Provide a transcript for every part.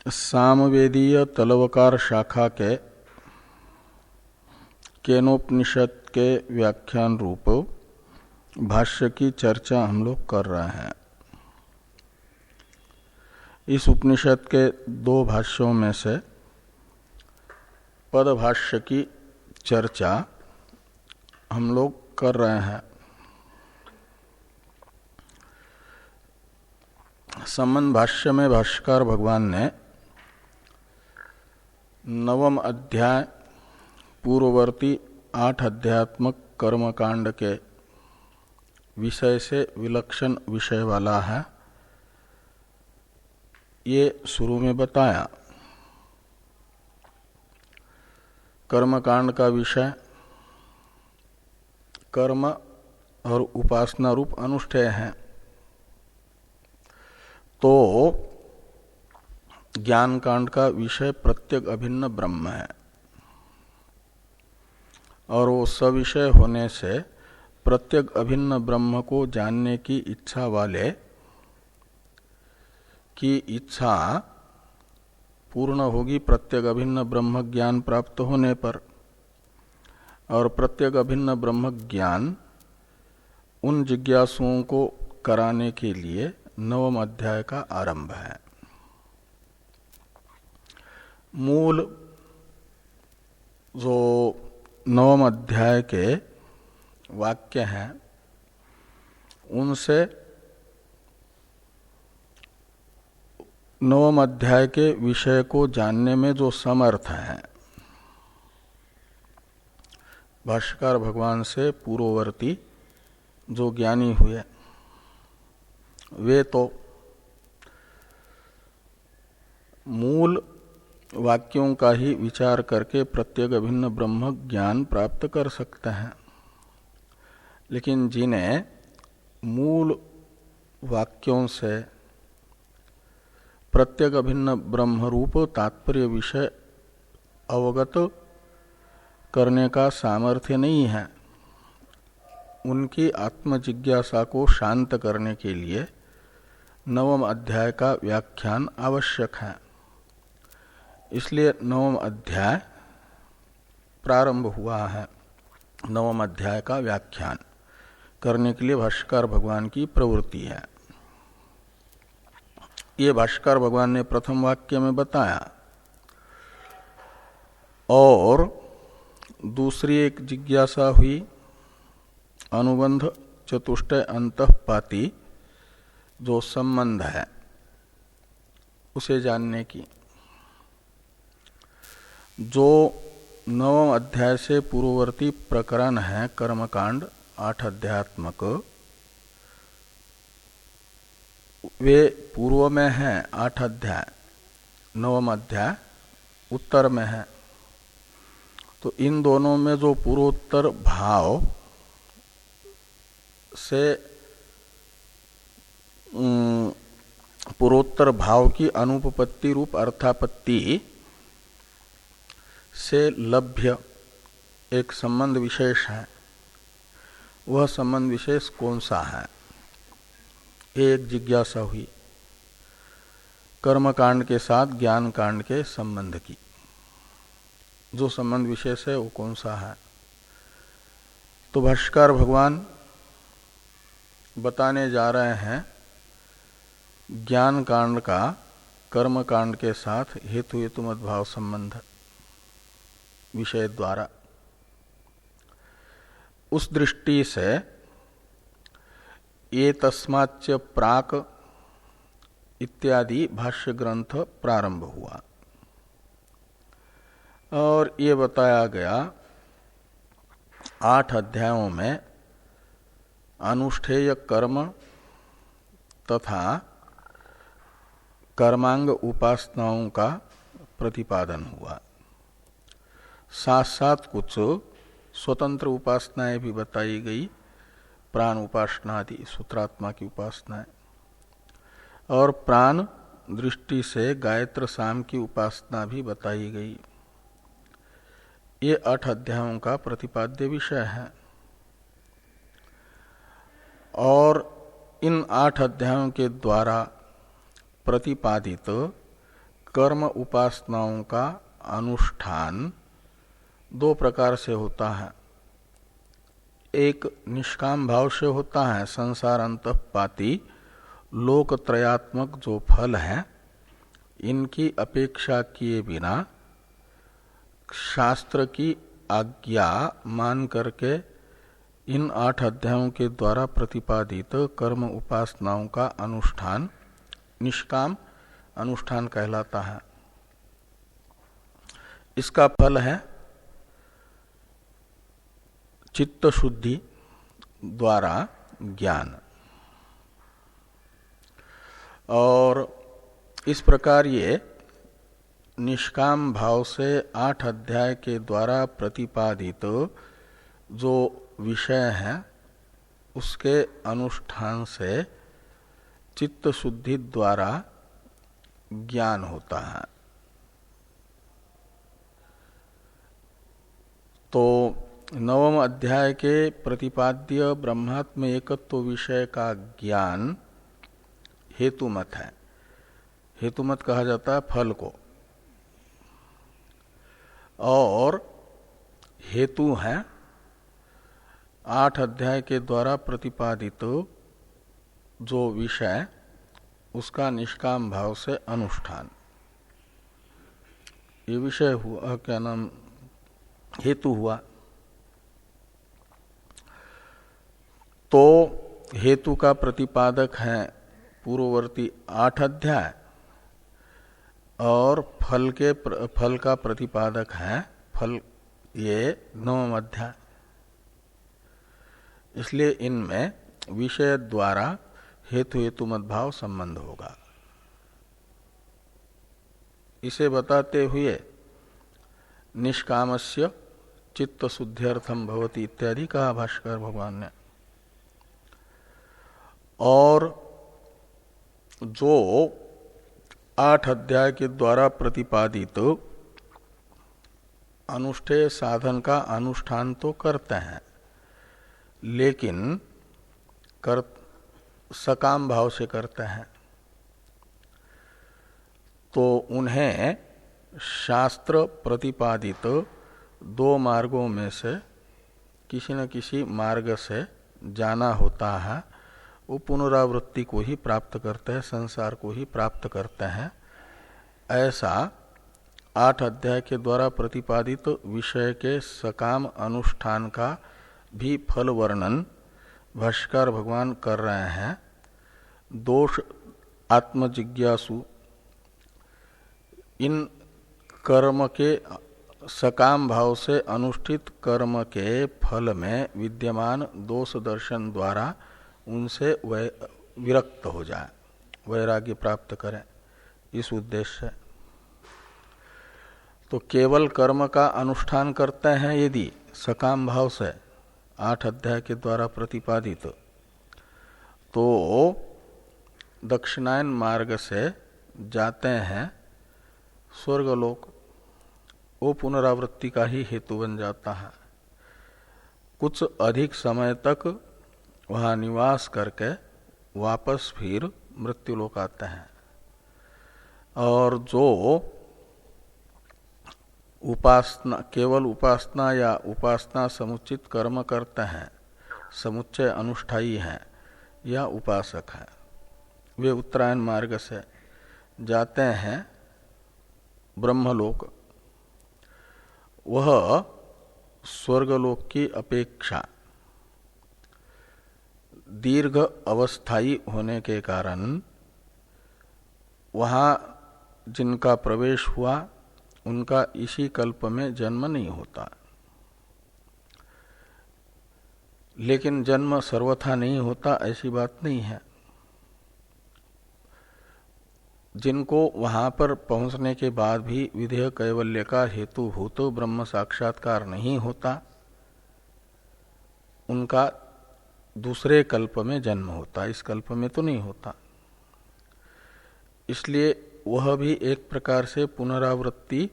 सामवेदीय तलवकार शाखा के केनोपनिषद के व्याख्यान रूप भाष्य की चर्चा हम लोग कर रहे हैं। इस उपनिषद के दो भाष्यों में से पद भाष्य की चर्चा हम लोग कर रहे हैं। संबंध भाष्य में भाष्यकार भगवान ने नवम अध्याय पूर्ववर्ती 8 अध्यात्मक कर्मकांड के विषय से विलक्षण विषय वाला है, ये शुरू में बताया। कर्मकांड का विषय कर्म और उपासना रूप अनुष्ठेय है। तो ज्ञान कांड का विषय प्रत्येक अभिन्न ब्रह्म है और वो सविषय होने से प्रत्येक अभिन्न ब्रह्म को जानने की इच्छा वाले की इच्छा पूर्ण होगी प्रत्येक अभिन्न ब्रह्म ज्ञान प्राप्त होने पर। और प्रत्येक अभिन्न ब्रह्म ज्ञान उन जिज्ञासुओं को कराने के लिए नवम अध्याय का आरंभ है। मूल जो नवम अध्याय के वाक्य हैं उनसे नवम अध्याय के विषय को जानने में जो समर्थ है, भाष्यकार भगवान से पूर्ववर्ती जो ज्ञानी हुए वे तो मूल वाक्यों का ही विचार करके प्रत्येक अभिन्न ब्रह्म ज्ञान प्राप्त कर सकते हैं। लेकिन जिन्हें मूल वाक्यों से प्रत्येक अभिन्न ब्रह्म रूप तात्पर्य विषय अवगत करने का सामर्थ्य नहीं है, उनकी आत्मजिज्ञासा को शांत करने के लिए नवम अध्याय का व्याख्यान आवश्यक है। इसलिए नवम अध्याय प्रारंभ हुआ है। नवम अध्याय का व्याख्यान करने के लिए भाष्यकार भगवान की प्रवृत्ति है। ये भाष्यकार भगवान ने प्रथम वाक्य में बताया। और दूसरी एक जिज्ञासा हुई अनुबंध चतुष्टय अंतःपाती जो संबंध है उसे जानने की। जो नवम अध्याय से पूर्ववर्ती प्रकरण है कर्मकांड 8 अध्यात्मक, वे पूर्व में है 8 अध्याय, नवम अध्याय उत्तर में है। तो इन दोनों में जो पूर्वोत्तर भाव से पूर्वोत्तर भाव की अनुपपत्ति रूप अर्थापत्ति से लभ्य एक संबंध विशेष है, वह संबंध विशेष कौन सा है, एक जिज्ञासा हुई कर्मकांड के साथ ज्ञान कांड के संबंध की। जो संबंध विशेष है वो कौन सा है? तो भाष्यकार भगवान बताने जा रहे हैं ज्ञान कांड का कर्म कांड के साथ हेतु हेतुमत भाव संबंध विषय द्वारा। उस दृष्टि से ये तस्माच्च प्राक इत्यादि भाष्य ग्रंथ प्रारंभ हुआ और ये बताया गया 8 अध्यायों में अनुष्ठेय कर्म तथा कर्मांग उपासनाओं का प्रतिपादन हुआ। साथ साथ कुछ स्वतंत्र उपासनाएं भी बताई गई, प्राण उपासना आदि सूत्रात्मा की उपासनाएं, और प्राण दृष्टि से गायत्र साम की उपासना भी बताई गई। ये 8 अध्यायों का प्रतिपाद्य विषय है। और इन 8 अध्यायों के द्वारा प्रतिपादित कर्म उपासनाओं का अनुष्ठान दो प्रकार से होता है। एक निष्काम भाव से होता है, संसार अंतःपाती लोकत्रयात्मक जो फल है इनकी अपेक्षा किए बिना शास्त्र की आज्ञा मान करके इन 8 अध्यायों के द्वारा प्रतिपादित कर्म उपासनाओं का अनुष्ठान निष्काम अनुष्ठान कहलाता है। इसका फल है चित्त शुद्धि द्वारा ज्ञान। और इस प्रकार ये निष्काम भाव से 8 अध्याय के द्वारा प्रतिपादित जो विषय है उसके अनुष्ठान से चित्त शुद्धि द्वारा ज्ञान होता है। तो 9वें अध्याय के प्रतिपाद्य ब्रह्मात्म एकत्व विषय का ज्ञान हेतुमत है। हेतुमत कहा जाता है फल को, और हेतु है 8 अध्याय के द्वारा प्रतिपादित जो विषय उसका निष्काम भाव से अनुष्ठान। ये विषय हुआ, क्या नाम, हेतु हुआ। तो हेतु का प्रतिपादक है पूर्ववर्ती 8 अध्याय, और फल का प्रतिपादक है फल ये 9वां अध्याय। इसलिए इनमें विषय द्वारा हेतु हेतुमत भाव संबंध होगा। इसे बताते हुए निष्कामस्य चित्त शुद्ध्यर्थम भवति इत्यादि कहा भाष्कर भगवान ने। और जो 8 अध्याय के द्वारा प्रतिपादित अनुष्ठेय साधन का अनुष्ठान तो करते हैं, लेकिन सकाम भाव से करते हैं, तो उन्हें शास्त्र प्रतिपादित 2 मार्गों में से किसी न किसी मार्ग से जाना होता है। वो पुनरावृत्ति को ही प्राप्त करते हैं, संसार को ही प्राप्त करते हैं। ऐसा 8 अध्याय के द्वारा प्रतिपादित विषय के सकाम अनुष्ठान का भी फल वर्णन भाष्कर भगवान कर रहे हैं। दोष आत्मजिज्ञासु इन कर्म के सकाम भाव से अनुष्ठित कर्म के फल में विद्यमान दोष दर्शन द्वारा उनसे विरक्त हो जाए, वैराग्य प्राप्त करें, इस उद्देश्य से। तो केवल कर्म का अनुष्ठान करते हैं यदि सकाम भाव से 8 अध्याय के द्वारा प्रतिपादित, तो दक्षिणायन मार्ग से जाते हैं स्वर्गलोक। वो पुनरावृत्ति का ही हेतु बन जाता है। कुछ अधिक समय तक वहाँ निवास करके वापस फिर मृत्युलोक आते हैं। और जो उपासना, केवल उपासना या उपासना समुचित कर्म करते हैं, समुच्चय अनुष्ठायी हैं या उपासक हैं, वे उत्तरायण मार्ग से जाते हैं ब्रह्मलोक। वह स्वर्गलोक की अपेक्षा दीर्घ अवस्थायी होने के कारण वहाँ जिनका प्रवेश हुआ उनका इसी कल्प में जन्म नहीं होता। लेकिन जन्म सर्वथा नहीं होता ऐसी बात नहीं है। जिनको वहां पर पहुंचने के बाद भी विधेय कैवल्य का हेतु हो तो ब्रह्म साक्षात्कार नहीं होता, उनका दूसरे कल्प में जन्म होता, इस कल्प में तो नहीं होता। इसलिए वह भी एक प्रकार से पुनरावृत्ति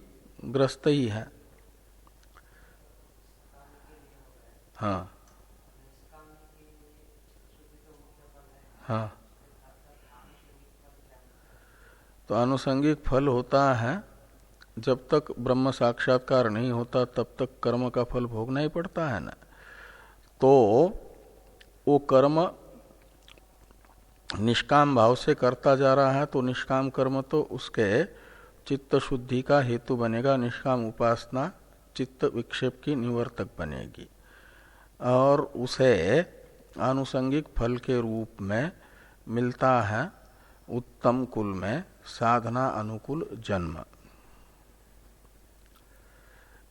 ग्रस्त ही है। हाँ हाँ तो आनुषंगिक फल होता है, जब तक ब्रह्म साक्षात्कार नहीं होता तब तक कर्म का फल भोगना ही पड़ता है ना। तो वो कर्म निष्काम भाव से करता जा रहा है, तो निष्काम कर्म तो उसके चित्त शुद्धि का हेतु बनेगा। निष्काम उपासना चित्त विक्षेप की निवर्तक बनेगी और उसे आनुषंगिक फल के रूप में मिलता है उत्तम कुल में साधना अनुकूल जन्म।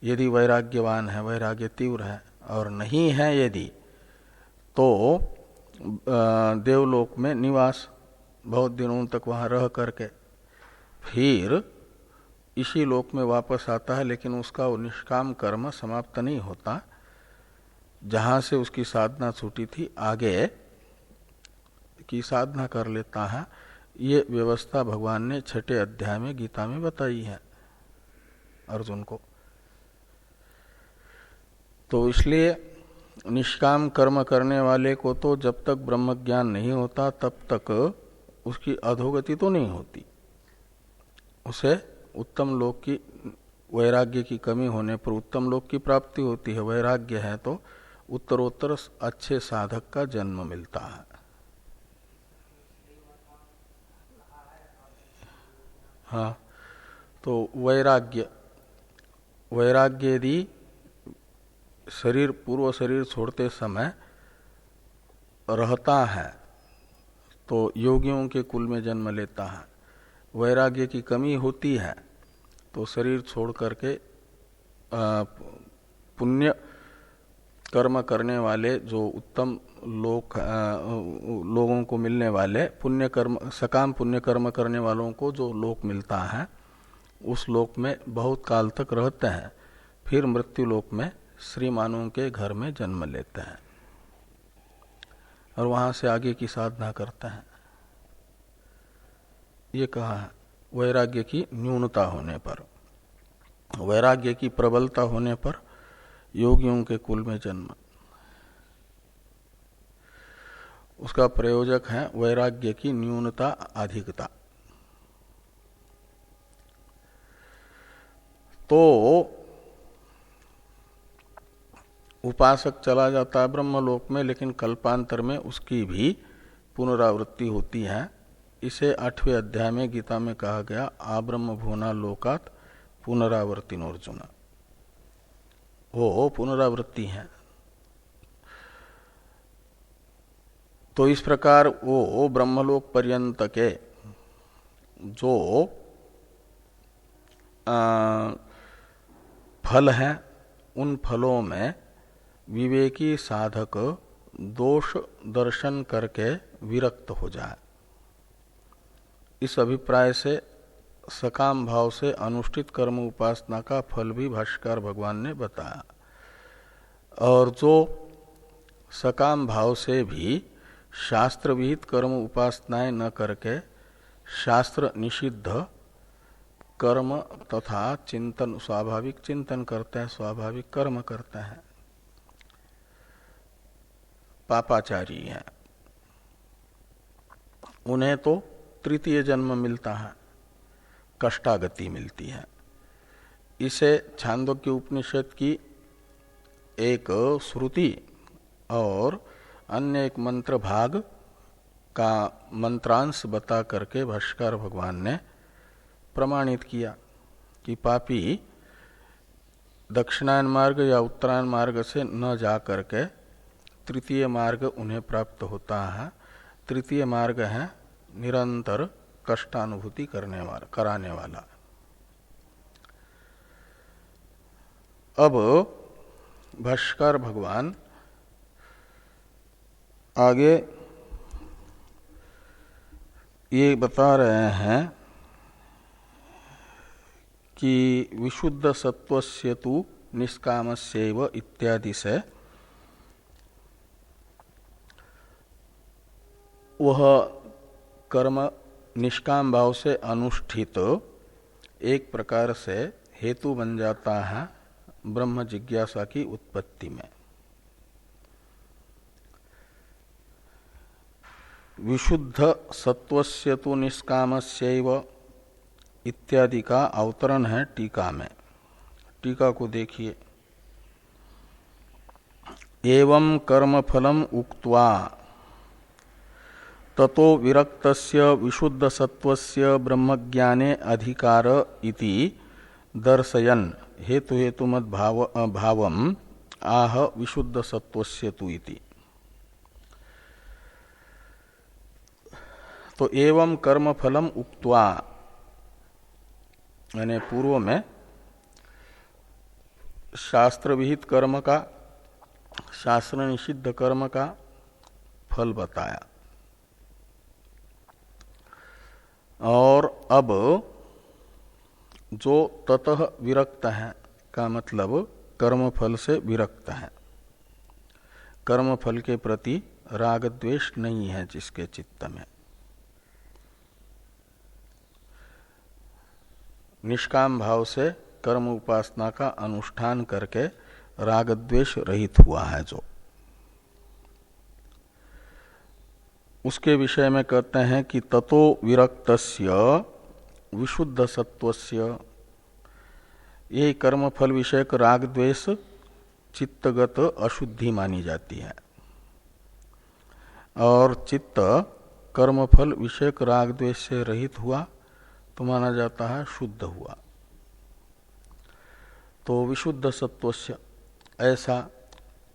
यदि वैराग्यवान है, वैराग्य तीव्र है, और नहीं है यदि, तो देवलोक में निवास, बहुत दिनों तक वहाँ रह करके फिर इसी लोक में वापस आता है, लेकिन उसका वो निष्काम कर्म समाप्त नहीं होता। जहाँ से उसकी साधना छूटी थी आगे की साधना कर लेता है। ये व्यवस्था भगवान ने 6 अध्याय में गीता में बताई है अर्जुन को। तो इसलिए निष्काम कर्म करने वाले को तो जब तक ब्रह्म ज्ञान नहीं होता तब तक उसकी अधोगति तो नहीं होती। उसे उत्तम लोक की, वैराग्य की कमी होने पर उत्तम लोक की प्राप्ति होती है। वैराग्य है तो उत्तरोत्तर अच्छे साधक का जन्म मिलता है। हाँ, तो वैराग्य यदि शरीर, पूर्व शरीर छोड़ते समय रहता है तो योगियों के कुल में जन्म लेता है। वैराग्य की कमी होती है तो शरीर छोड़ करके पुण्य कर्म करने वाले जो उत्तम लोगों को मिलने वाले पुण्य कर्म, सकाम पुण्य कर्म करने वालों को जो लोक मिलता है उस लोक में बहुत काल तक रहते हैं। फिर मृत्यु लोक में श्रीमानों के घर में जन्म लेते हैं और वहां से आगे की साधना करते हैं। ये कहा है वैराग्य की न्यूनता होने पर, वैराग्य की प्रबलता होने पर योगियों के कुल में जन्म। उसका प्रयोजक है वैराग्य की न्यूनता अधिकता। तो उपासक चला जाता है ब्रह्मलोक में, लेकिन कल्पांतर में उसकी भी पुनरावृत्ति होती है। इसे 8वें अध्याय में गीता में कहा गया आब्रह्म भुवना लोकात पुनरावर्तिनोर्जुन। वो पुनरावृत्ति है। तो इस प्रकार वो ब्रह्मलोक पर्यंत के जो फल हैं, उन फलों में विवेकी साधक दोष दर्शन करके विरक्त हो जाए। इस अभिप्राय से सकाम भाव से अनुष्ठित कर्म उपासना का फल भी भाष्यकार भगवान ने बताया। और जो सकाम भाव से भी शास्त्र विहित कर्म उपासनाएं न करके शास्त्र निषिद्ध कर्म तथा चिंतन, स्वाभाविक चिंतन करते हैं, स्वाभाविक कर्म करते हैं, पापाचारी हैं, उन्हें तो तृतीय जन्म मिलता है, कष्टागति मिलती है। इसे छांदोग्य उपनिषद की एक श्रुति और अन्य एक मंत्र भाग का मंत्रांश बता करके भाष्यकार भगवान ने प्रमाणित किया कि पापी दक्षिणायन मार्ग या उत्तरायण मार्ग से न जा करके तृतीय मार्ग उन्हें प्राप्त होता है। तृतीय मार्ग है निरंतर कष्टानुभूति कराने वाला। अब भाष्यकार भगवान आगे ये बता रहे हैं कि विशुद्ध सत्वस्य तु निष्कामस्यैव इत्यादि से वह कर्म निष्काम भाव से अनुष्ठित एक प्रकार से हेतु बन जाता है ब्रह्म जिज्ञासा की उत्पत्ति में। विशुद्ध सत्वस्य तु निष्कामस्यैव इत्यादि का अवतरण है टीका में। टीका को देखिए। एवं कर्मफलम उक्त्वा ततो विरक्तस्य विशुद्ध सत्वस्य ब्रह्मज्ञाने अधिकार इति दर्शयन् हेतु हेतुमद् भावम आह विशुद्ध सत्वस्य तु इति। तो एवं कर्मफलम उक्त्वा यानी पूर्व में शास्त्र विहित कर्म का, शास्त्र निषिद्ध कर्म का फल बताया, और अब जो ततः विरक्त है का मतलब कर्मफल से विरक्त है, कर्मफल के प्रति राग द्वेष नहीं है जिसके चित्त में, निष्काम भाव से कर्म उपासना का अनुष्ठान करके राग द्वेष रहित हुआ है जो, उसके विषय में कहते हैं कि ततो विरक्तस्य विशुद्ध सत्वस्य, ये कर्मफल विषयक राग द्वेष चित्तगत अशुद्धि मानी जाती है, और चित्त कर्मफल विषयक राग द्वेष से रहित हुआ तो माना जाता है शुद्ध हुआ। तो विशुद्ध सत्वस्य, ऐसा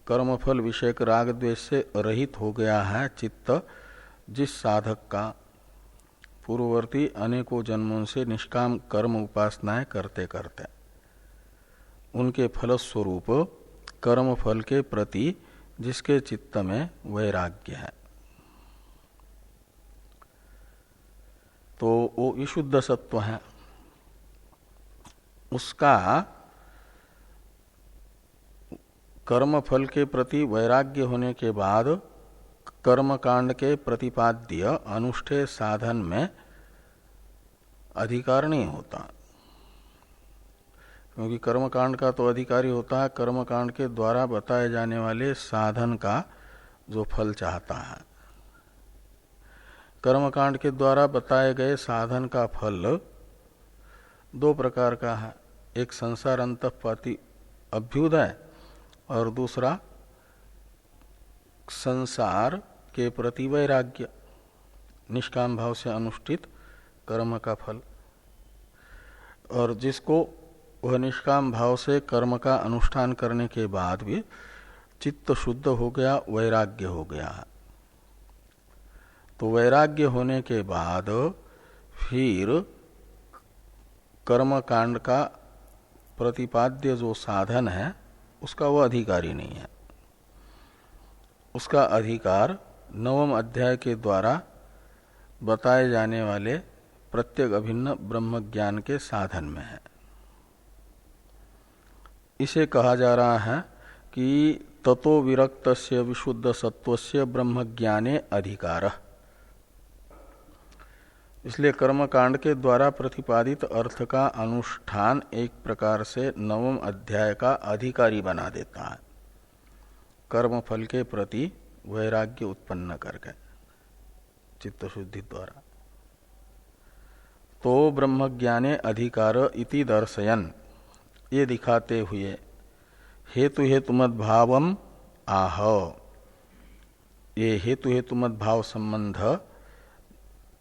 कर्मफल विषयक राग द्वेष से रहित हो गया है चित्त, जिस साधक का पूर्ववर्ती अनेकों जन्मों से निष्काम कर्म उपासनाएं करते करते उनके फलस्वरूप कर्म फल के प्रति जिसके चित्त में वैराग्य है, तो वो विशुद्ध सत्व है। उसका कर्म फल के प्रति वैराग्य होने के बाद कर्म कांड के प्रतिपाद्य अनुष्ठेय साधन में अधिकार नहीं होता, क्योंकि कर्मकांड का तो अधिकारी होता है कर्मकांड के द्वारा बताए जाने वाले साधन का जो फल चाहता है। कर्मकांड के द्वारा बताए गए साधन का फल दो प्रकार का है, एक संसार अंतःपाती अभ्युदय और दूसरा संसार के प्रति वैराग्य, निष्काम भाव से अनुष्ठित कर्म का फल। और जिसको वह निष्काम भाव से कर्म का अनुष्ठान करने के बाद भी चित्त शुद्ध हो गया, वैराग्य हो गया है, तो वैराग्य होने के बाद फिर कर्म कांड का प्रतिपाद्य जो साधन है उसका वह अधिकारी नहीं है। उसका अधिकार नवम अध्याय के द्वारा बताए जाने वाले प्रत्येक अभिन्न ब्रह्म ज्ञान के साधन में है। इसे कहा जा रहा है कि ततो विरक्तस्य विशुद्ध सत्वस्य ब्रह्म ज्ञाने अधिकारः। इसलिए कर्मकांड के द्वारा प्रतिपादित अर्थ का अनुष्ठान एक प्रकार से नवम अध्याय का अधिकारी बना देता है, कर्म फल के प्रति वैराग्य उत्पन्न करके चित्त शुद्धि द्वारा। तो ब्रह्म ज्ञाने अधिकार इति दर्शयन्, ये दिखाते हुए हेतु हेतुमद् भावम आह, ये हेतु हेतुमद् भाव संबंध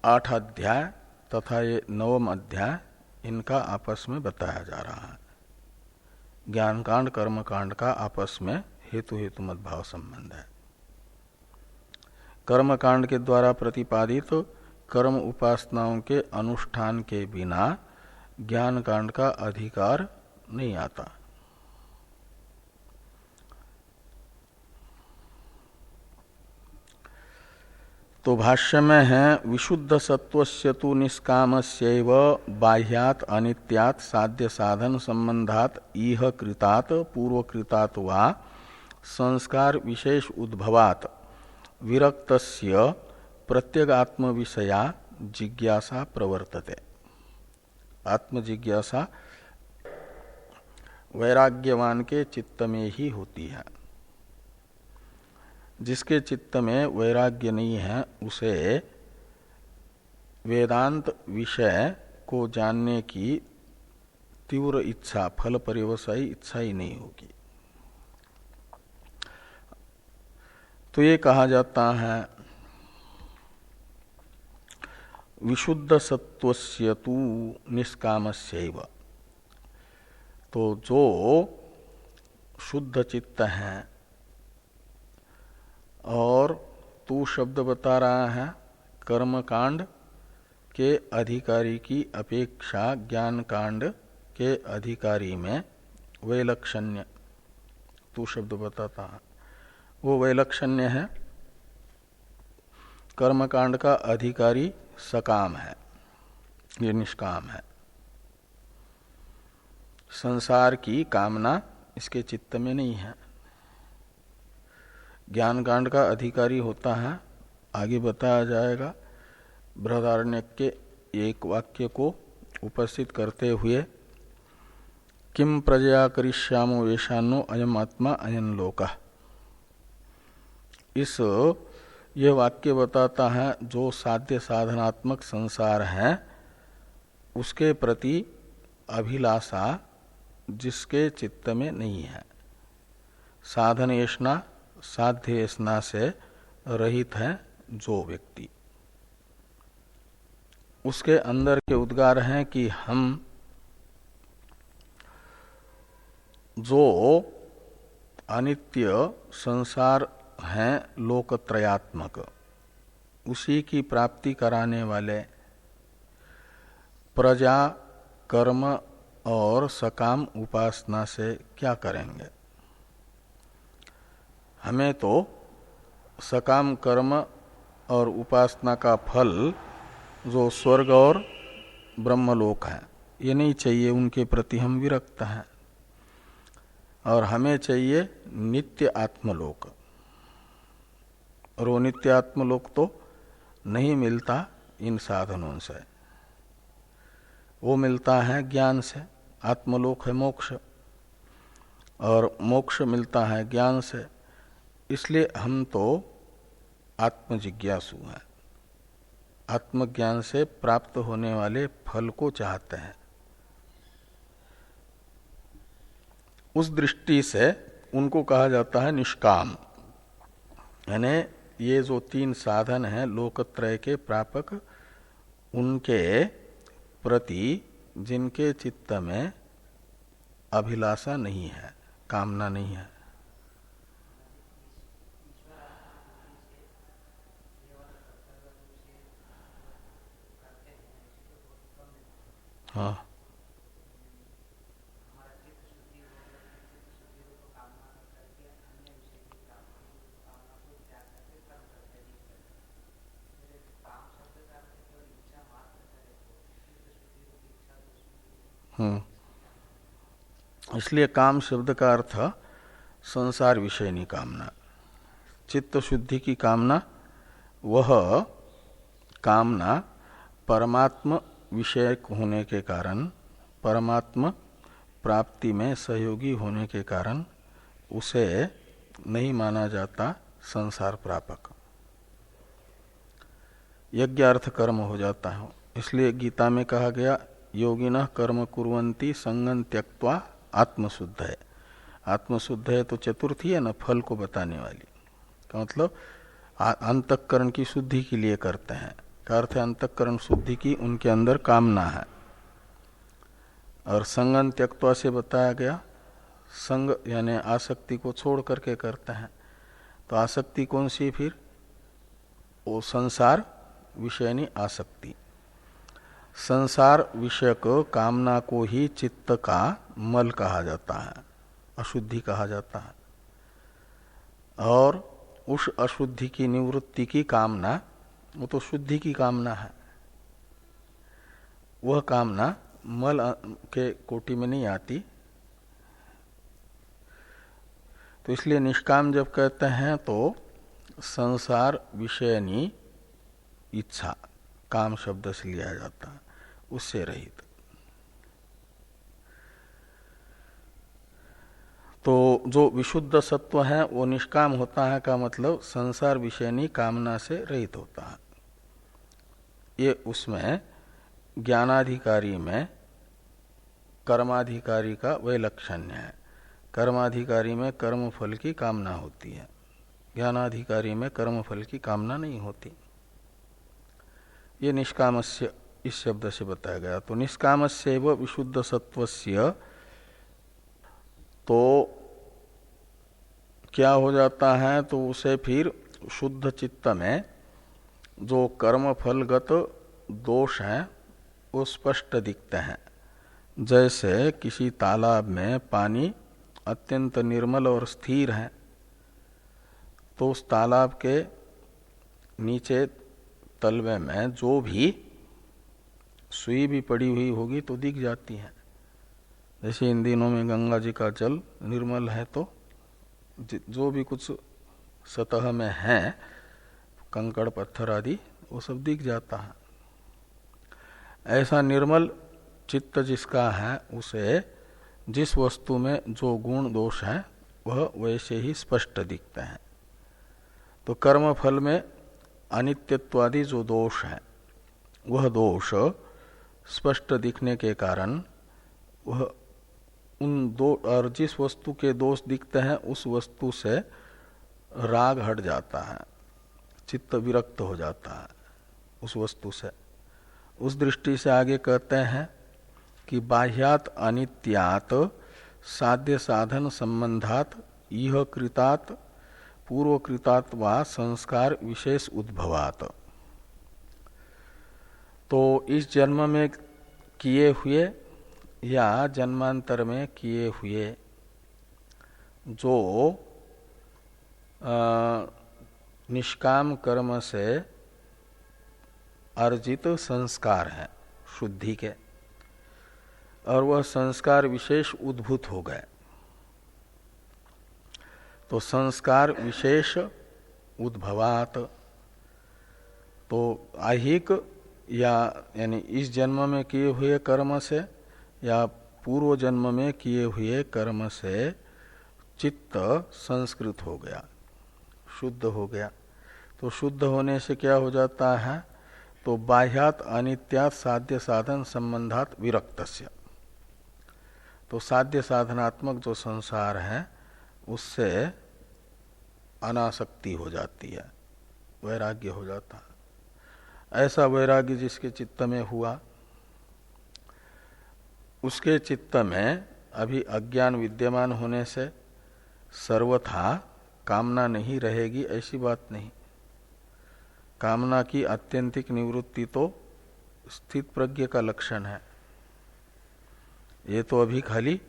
8 अध्याय तथा ये 9वां अध्याय इनका आपस में बताया जा रहा है। ज्ञान कांड कर्म कांड का आपस में हेतु हेतुमद् भाव संबंध है। कर्म कांड के द्वारा प्रतिपादित कर्म उपासनाओं के अनुष्ठान के बिना ज्ञान कांड का अधिकार नहीं आता। तो भाष्य में है विशुद्ध सत्वस्य तु निष्कामस्यैव बाह्यात् अनित्यात् साध्य साधन संबंधात् इह कृतात् पूर्वकृतात् वा संस्कार विशेष उद्भवात् विरक्तस्य प्रत्यगात्म विषया जिज्ञासा प्रवर्तते। आत्म जिज्ञासा वैराग्यवान के चित्त में ही होती है। जिसके चित्त में वैराग्य नहीं है उसे वेदांत विषय को जानने की तीव्र इच्छा, फल पर्यवसायी इच्छा ही नहीं होगी। तो ये कहा जाता है विशुद्ध सत्वस्य तु निष्कामस्यैव। तो जो शुद्ध चित्त है और तू शब्द बता रहा है कर्म कांड के अधिकारी की अपेक्षा ज्ञान कांड के अधिकारी में वैलक्षण्य, तू शब्द बताता है वो वैलक्षण्य है। कर्म कांड का अधिकारी सकाम है, ये निष्काम है। संसार की कामना इसके चित्त में नहीं है। ज्ञान कांड का अधिकारी होता है, आगे बताया जाएगा। बृहदारण्यक के एक वाक्य को उपस्थित करते हुए किम प्रजया करिष्यामो वेशानो अयम आत्मा अयन लोकः, इस ये वाक्य बताता है जो साध्य साधनात्मक संसार है उसके प्रति अभिलाषा जिसके चित्त में नहीं है, साधन येषणा साध्य येषणा से रहित है जो व्यक्ति, उसके अंदर के उद्गार हैं कि हम जो अनित्य संसार हैं लोकत्रयात्मक, उसी की प्राप्ति कराने वाले प्रजा कर्म और सकाम उपासना से क्या करेंगे। हमें तो सकाम कर्म और उपासना का फल जो स्वर्ग और ब्रह्मलोक है ये नहीं चाहिए, उनके प्रति हम विरक्त हैं। और हमें चाहिए नित्य आत्मलोक, और वो नित्य आत्मलोक तो नहीं मिलता इन साधनों से, वो मिलता है ज्ञान से। आत्मलोक है मोक्ष और मोक्ष मिलता है ज्ञान से। इसलिए हम तो आत्मजिज्ञासु हैं, आत्मज्ञान से प्राप्त होने वाले फल को चाहते हैं। उस दृष्टि से उनको कहा जाता है निष्काम। यानी ये जो तीन साधन हैं लोकत्रय के प्रापक, उनके प्रति जिनके चित्त में अभिलाषा नहीं है, कामना नहीं है। हाँ, इसलिए काम शब्द का अर्थ संसार विषयनी कामना, चित्त शुद्धि की कामना। वह कामना परमात्म विषयक होने के कारण, परमात्म प्राप्ति में सहयोगी होने के कारण उसे नहीं माना जाता संसार प्रापक, यज्ञार्थ कर्म हो जाता है। इसलिए गीता में कहा गया योगिनः कर्म कुर्वन्ति संगं त्यक्त्वा आत्मशुद्ध है। आत्मशुद्ध है तो चतुर्थी है ना, फल को बताने वाली का मतलब अंतःकरण की शुद्धि के लिए करते हैं, का अर्थ है अंतःकरण शुद्धि की उनके अंदर कामना है। और संगं त्यक्त्वा से बताया गया संग यानी आसक्ति को छोड़ करके करते हैं। तो आसक्ति कौन सी फिर? वो संसार विषयनी आसक्ति। संसार विषयक कामना को ही चित्त का मल कहा जाता है, अशुद्धि कहा जाता है। और उस अशुद्धि की निवृत्ति की कामना, वो तो शुद्धि की कामना है, वह कामना मल के कोटि में नहीं आती। तो इसलिए निष्काम जब कहते हैं तो संसार विषयनी इच्छा काम शब्द से लिया जाता है, उससे रहित। तो जो विशुद्ध सत्व है वो निष्काम होता है का मतलब संसार विषयनी कामना से रहित होता है। ये उसमें ज्ञानाधिकारी में कर्माधिकारी का वैलक्षण्य है। कर्माधिकारी में कर्म फल की कामना होती है, ज्ञानाधिकारी में कर्म फल की कामना नहीं होती। ये निष्कामस्य इस शब्द से बताया गया। तो निष्कामस्यैव विशुद्ध सत्वस्य, तो क्या हो जाता है, तो उसे फिर शुद्ध चित्त में जो कर्म फलगत दोष हैं वो स्पष्ट दिखते हैं। जैसे किसी तालाब में पानी अत्यंत निर्मल और स्थिर है, तो उस तालाब के नीचे तलवे में जो भी सुई भी पड़ी हुई होगी तो दिख जाती है। जैसे इन दिनों में गंगा जी का जल निर्मल है, तो जो भी कुछ सतह में है, कंकड़ पत्थर आदि, वो सब दिख जाता है। ऐसा निर्मल चित्त जिसका है, उसे जिस वस्तु में जो गुण दोष है वह वैसे ही स्पष्ट दिखते हैं। तो कर्म फल में अनित्यत्वादि जो दोष है, वह दोष स्पष्ट दिखने के कारण वह उन दो, और जिस वस्तु के दोष दिखते हैं उस वस्तु से राग हट जाता है, चित्त विरक्त हो जाता है उस वस्तु से। उस दृष्टि से आगे कहते हैं कि बाह्यात अनित्यात साध्य साधन संबंधात इह कृतात पूर्वकृतात वा संस्कार विशेष उद्भवात। तो इस जन्म में किए हुए या जन्मांतर में किए हुए जो निष्काम कर्म से अर्जित संस्कार हैं शुद्धि के, और वह संस्कार विशेष उद्भूत हो गए। तो संस्कार विशेष उद्भवात, तो आहिक यानी इस जन्म में किए हुए कर्म से या पूर्व जन्म में किए हुए कर्म से चित्त संस्कृत हो गया, शुद्ध हो गया। तो शुद्ध होने से क्या हो जाता है, तो बाह्यात अनित्यात साध्य साधन संबंधात विरक्तस्य, तो साध्य साधनात्मक जो संसार है उससे अनासक्ति हो जाती है, वैराग्य हो जाता है। ऐसा वैराग्य जिसके चित्त में हुआ, उसके चित्त में अभी अज्ञान विद्यमान होने से सर्वथा कामना नहीं रहेगी, ऐसी बात नहीं। कामना की आत्यंतिक निवृत्ति तो स्थित प्रज्ञ का लक्षण है। ये तो अभी खाली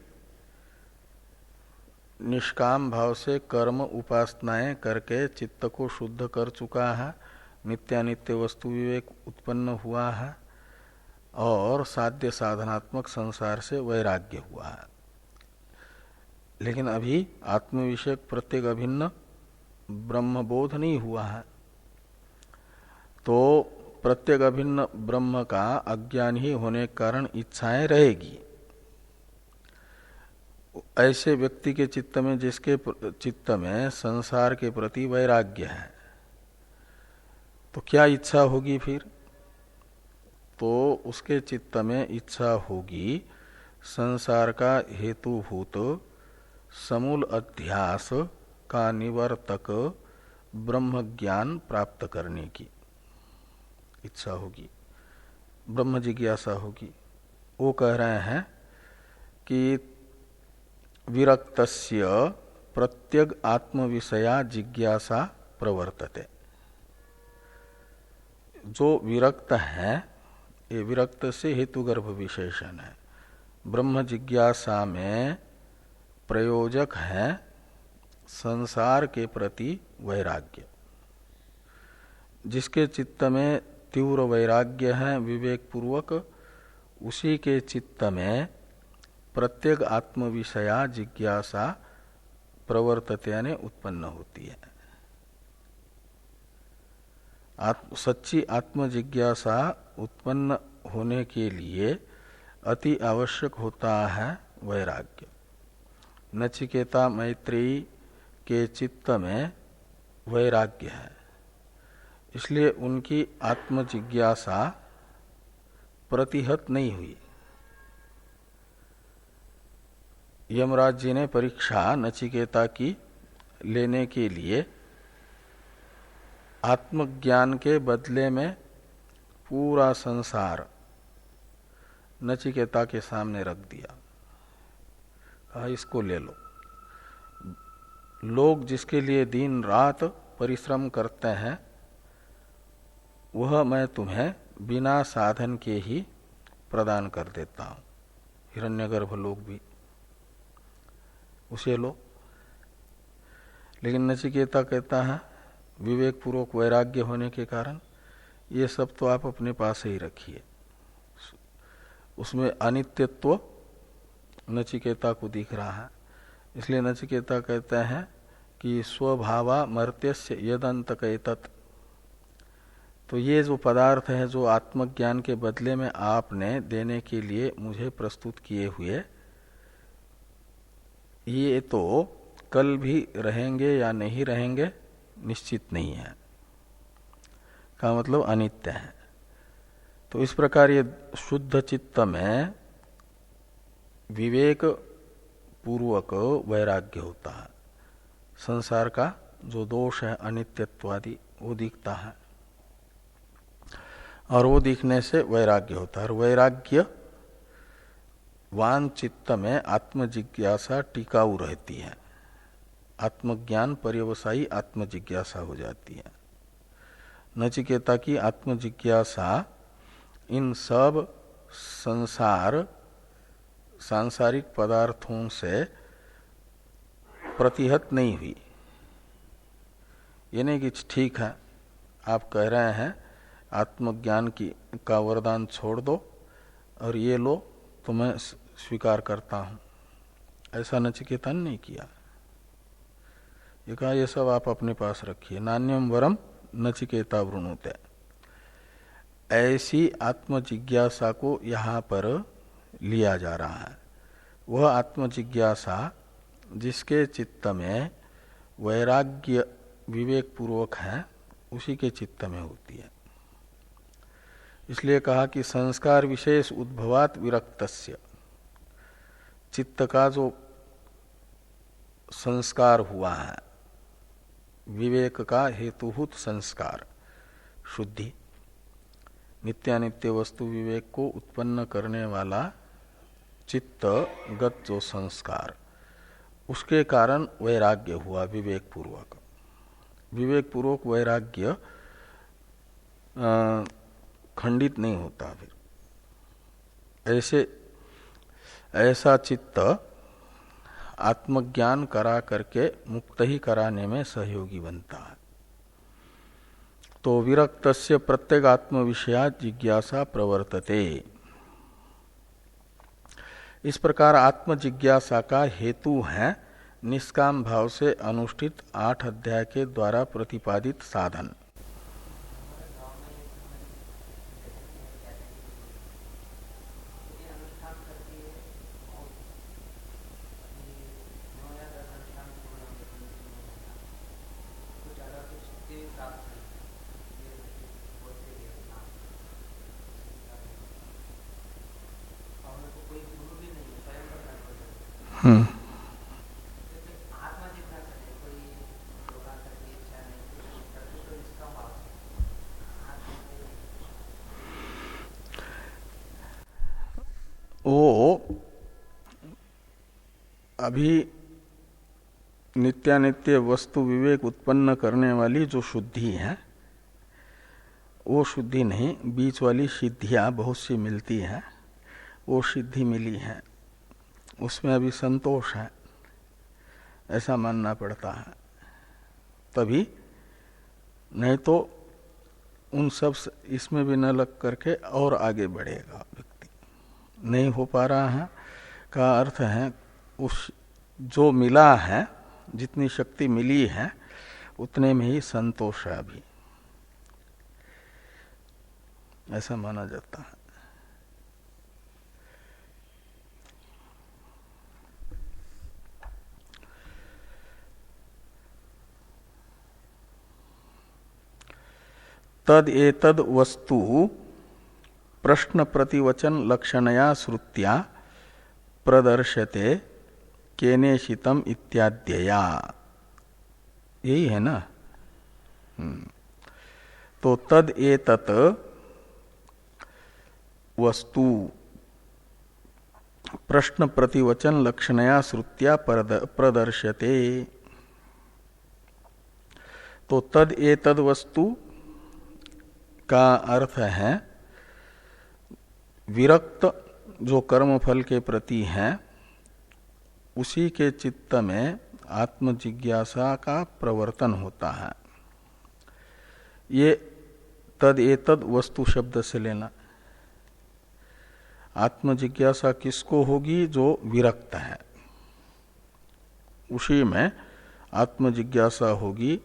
निष्काम भाव से कर्म उपासनाएं करके चित्त को शुद्ध कर चुका है, नित्यानित्य वस्तु विवेक उत्पन्न हुआ है, और साध्य साधनात्मक संसार से वैराग्य हुआ है। लेकिन अभी आत्म विषयक प्रत्येक अभिन्न ब्रह्मबोध नहीं हुआ है। तो प्रत्येक अभिन्न ब्रह्म का अज्ञान ही होने के कारण इच्छाएं रहेगी। ऐसे व्यक्ति के चित्त में, जिसके चित्त में संसार के प्रति वैराग्य है, तो क्या इच्छा होगी फिर? तो उसके चित्त में इच्छा होगी संसार का हेतुभूत समूल अध्यास का निवर्तक ब्रह्म ज्ञान प्राप्त करने की इच्छा होगी, ब्रह्म जिज्ञासा होगी। वो कह रहे हैं कि विरक्तस्य प्रत्यग आत्म विषया जिज्ञासा प्रवर्तते। जो विरक्त है, ये विरक्त से हेतुगर्भ विशेषण है। ब्रह्म जिज्ञासा में प्रयोजक है संसार के प्रति वैराग्य। जिसके चित्त में तीव्र वैराग्य है विवेक पूर्वक, उसी के चित्त में प्रत्येक आत्म विषया जिज्ञासा प्रवर्तते यानी उत्पन्न होती है। सच्ची आत्म जिज्ञासा उत्पन्न होने के लिए अति आवश्यक होता है वैराग्य। नचिकेता मैत्रेयी के चित्त में वैराग्य है, इसलिए उनकी आत्म जिज्ञासा प्रतिहत नहीं हुई। यमराज जी ने परीक्षा नचिकेता की लेने के लिए आत्मज्ञान के बदले में पूरा संसार नचिकेता के सामने रख दिया। कहा इसको ले लो। लोग जिसके लिए दिन रात परिश्रम करते हैं वह मैं तुम्हें बिना साधन के ही प्रदान कर देता हूं। हिरण्यगर्भ लोग भी उसे लो। लेकिन नचिकेता कहता है विवेक पूर्वक वैराग्य होने के कारण ये सब तो आप अपने पास ही रखिए। उसमें अनित्यत्व नचिकेता को दिख रहा है, इसलिए नचिकेता कहते हैं कि स्वभावा मर्त्यस्य यदंतकैतत्। तो ये जो पदार्थ है जो आत्मज्ञान के बदले में आपने देने के लिए मुझे प्रस्तुत किए हुए, ये तो कल भी रहेंगे या नहीं रहेंगे निश्चित नहीं है, का मतलब अनित्य है। तो इस प्रकार ये शुद्ध चित्त में विवेक पूर्वक वैराग्य होता है। संसार का जो दोष है अनित्यत्वादि वो दिखता है और वो दिखने से वैराग्य होता है। और वैराग्य वान चित्त में आत्मजिज्ञासा टिकाऊ रहती है। आत्मज्ञान पर्यवसायी आत्मजिज्ञासा हो जाती है। नचिकेता की आत्मजिज्ञासा इन सब सांसारिक पदार्थों से प्रतिहत नहीं हुई। ये नहीं कि ठीक है आप कह रहे हैं आत्मज्ञान का वरदान छोड़ दो और ये लो तो मैं स्वीकार करता हूं, ऐसा नचिकेता ने नहीं किया। ये कहा ये सब आप अपने पास रखिए। नान्यम वरम नचिकेता वृणुते। ऐसी आत्मजिज्ञासा को यहाँ पर लिया जा रहा है। वह आत्मजिज्ञासा जिसके चित्त में वैराग्य विवेक पूर्वक है उसी के चित्त में होती है। इसलिए कहा कि संस्कार विशेष उद्भवात विरक्तस्य, चित्त का जो संस्कार हुआ है विवेक का हेतुभूत संस्कार शुद्धि, नित्यानित्य वस्तु विवेक को उत्पन्न करने वाला चित्तगत जो संस्कार, उसके कारण वैराग्य हुआ विवेक पूर्वक। विवेक पूर्वक वैराग्य खंडित नहीं होता। फिर ऐसा चित्त आत्मज्ञान करा करके मुक्त ही कराने में सहयोगी बनता है। तो विरक्तस्य प्रत्येक आत्म विषयात जिज्ञासा प्रवर्तते। इस प्रकार आत्म जिज्ञासा का हेतु है निष्काम भाव से अनुष्ठित 8 अध्याय के द्वारा प्रतिपादित साधन। वो अभी नित्यानित्य वस्तु विवेक उत्पन्न करने वाली जो शुद्धि है वो शुद्धि नहीं, बीच वाली सिद्धियां बहुत सी मिलती है, वो सिद्धि मिली है, उसमें अभी संतोष है, ऐसा मानना पड़ता है तभी। नहीं तो उन सब इसमें भी न लग करके और आगे बढ़ेगा व्यक्ति। नहीं हो पा रहा है का अर्थ है उस जो मिला है, जितनी शक्ति मिली है उतने में ही संतोष है अभी, ऐसा माना जाता है। तद एतद वस्तु प्रश्न प्रतिवचन लक्षणया श्रुत्या प्रदर्शते केनेशितम इत्याद्यया, यही है ना। तो तद एतत् वस्तु प्रश्न प्रतिवचन लक्षणया श्रुत्या प्रदर्शते। तो तद एतद वस्तु का अर्थ है विरक्त जो कर्मफल के प्रति है उसी के चित्त में आत्म जिज्ञासा का प्रवर्तन होता है। ये तद एतद वस्तु शब्द से लेना। आत्म जिज्ञासा किसको होगी? जो विरक्त है, उसी में आत्म जिज्ञासा होगी,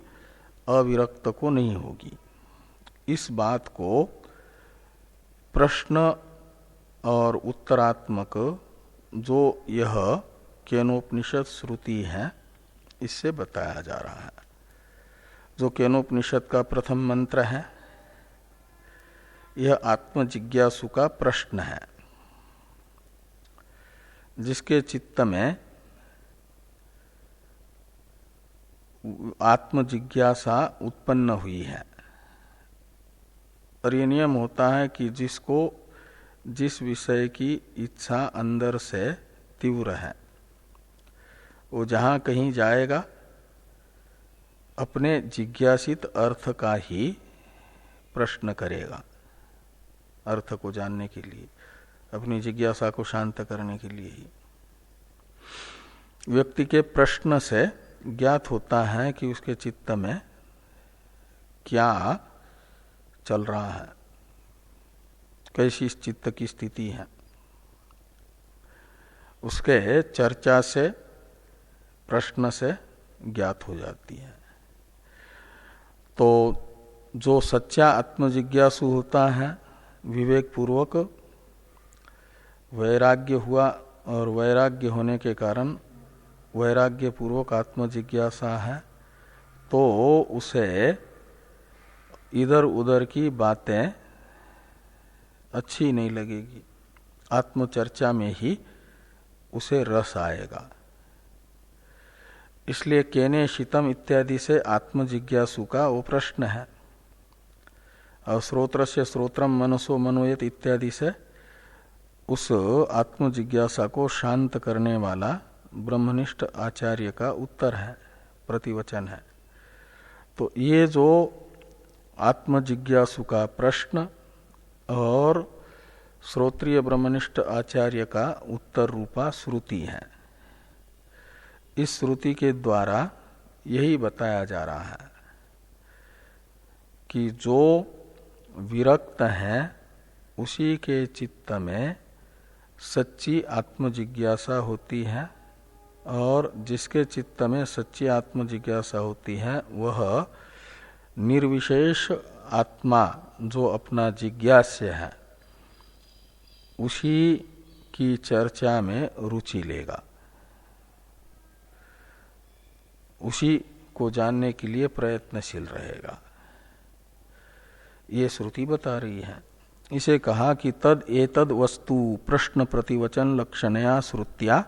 अविरक्त को नहीं होगी। इस बात को प्रश्न और उत्तरात्मक जो यह केनोपनिषद श्रुति है इससे बताया जा रहा है। जो केनोपनिषद का प्रथम मंत्र है यह आत्म जिज्ञासु का प्रश्न है, जिसके चित्त में आत्म जिज्ञासा उत्पन्न हुई है। और ये नियम होता है कि जिसको जिस विषय की इच्छा अंदर से तीव्र है वो जहाँ कहीं जाएगा अपने जिज्ञासित अर्थ का ही प्रश्न करेगा, अर्थ को जानने के लिए, अपनी जिज्ञासा को शांत करने के लिए ही। व्यक्ति के प्रश्न से ज्ञात होता है कि उसके चित्त में क्या चल रहा है, कैसी चित्त की स्थिति है। उसके चर्चा से, प्रश्न से ज्ञात हो जाती है। तो जो सच्चा आत्मजिज्ञासु होता है, विवेक पूर्वक वैराग्य हुआ और वैराग्य होने के कारण वैराग्य पूर्वक आत्मजिज्ञासा है, तो उसे इधर उधर की बातें अच्छी नहीं लगेगी। आत्मचर्चा में ही उसे रस आएगा। इसलिए केने शीतम इत्यादि से आत्मजिज्ञासु का वो प्रश्न है। और श्रोत्र से श्रोत्रम मनसो मनोयत इत्यादि से उस आत्मजिज्ञासा को शांत करने वाला ब्रह्मनिष्ठ आचार्य का उत्तर है, प्रतिवचन है। तो ये जो आत्मजिज्ञासु का प्रश्न और श्रोत्रिय ब्रह्मनिष्ठ आचार्य का उत्तर रूपा श्रुति है। इस श्रुति के द्वारा यही बताया जा रहा है कि जो विरक्त है उसी के चित्त में सच्ची आत्मजिज्ञासा होती है, और जिसके चित्त में सच्ची आत्मजिज्ञासा होती है वह निर्विशेष आत्मा जो अपना जिज्ञास्य है उसी की चर्चा में रुचि लेगा, उसी को जानने के लिए प्रयत्नशील रहेगा। ये श्रुति बता रही है। इसे कहा कि तद एतद वस्तु प्रश्न प्रतिवचन लक्षणया श्रुत्या